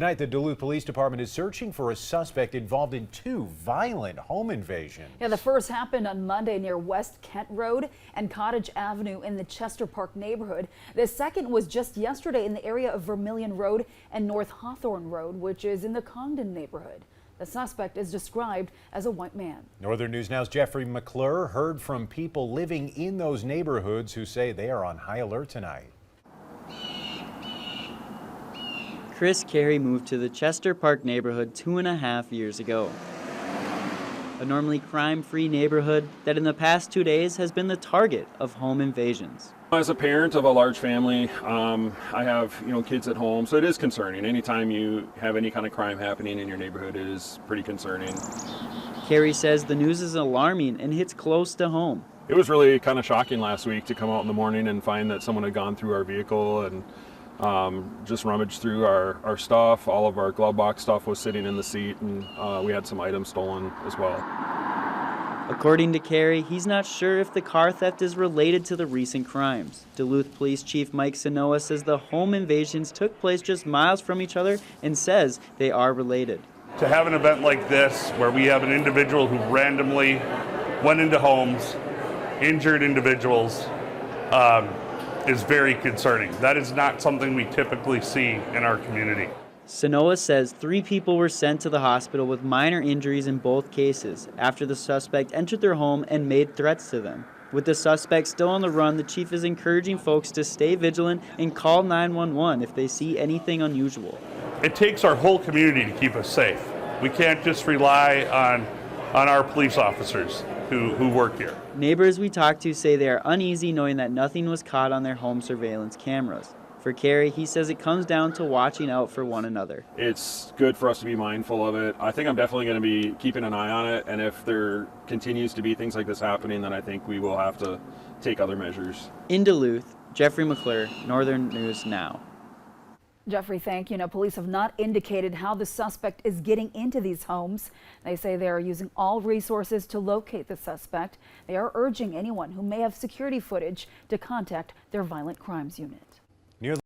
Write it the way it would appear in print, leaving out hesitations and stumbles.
Tonight, the Duluth Police Department is searching for a suspect involved in 2 violent home invasions. Yeah, the first happened on Monday near West Kent Road and Cottage Avenue in the Chester Park neighborhood. The second was just yesterday in the area of Vermilion Road and North Hawthorne Road, which is in the Congdon neighborhood. The suspect is described as a white man. Northern News Now's Jeffrey McClure heard from people living in those neighborhoods who say they are on high alert tonight. Chris Carey moved to the Chester Park neighborhood 2.5 years ago. A normally crime-free neighborhood that in the past 2 days has been the target of home invasions. As a parent of a large family, I have kids at home, so it is concerning. Anytime you have any kind of crime happening in your neighborhood, it is pretty concerning. Carey says the news is alarming and hits close to home. It was really kind of shocking last week to come out in the morning and find that someone had gone through our vehicle and just rummaged through our stuff. All of our glove box stuff was sitting in the seat, and we had some items stolen as well. According to Carey, he's not sure if the car theft is related to the recent crimes. Duluth Police Chief Mike Sanoa says the home invasions took place just miles from each other and says they are related. To have an event like this where we have an individual who randomly went into homes, injured individuals, is very concerning. That is not something we typically see in our community. Sanoa says 3 people were sent to the hospital with minor injuries in both cases after the suspect entered their home and made threats to them. With the suspect still on the run, the chief is encouraging folks to stay vigilant and call 911 if they see anything unusual. It takes our whole community to keep us safe. We can't just rely on our police officers who work here. Neighbors we talked to say they are uneasy knowing that nothing was caught on their home surveillance cameras. For Carey, he says it comes down to watching out for one another. It's good for us to be mindful of it. I think I'm definitely going to be keeping an eye on it, and if there continues to be things like this happening, then I think we will have to take other measures. In Duluth, Jeffrey McClure, Northern News Now. Jeffrey, thank you. Now, police have not indicated how the suspect is getting into these homes. They say they are using all resources to locate the suspect. They are urging anyone who may have security footage to contact their violent crimes unit.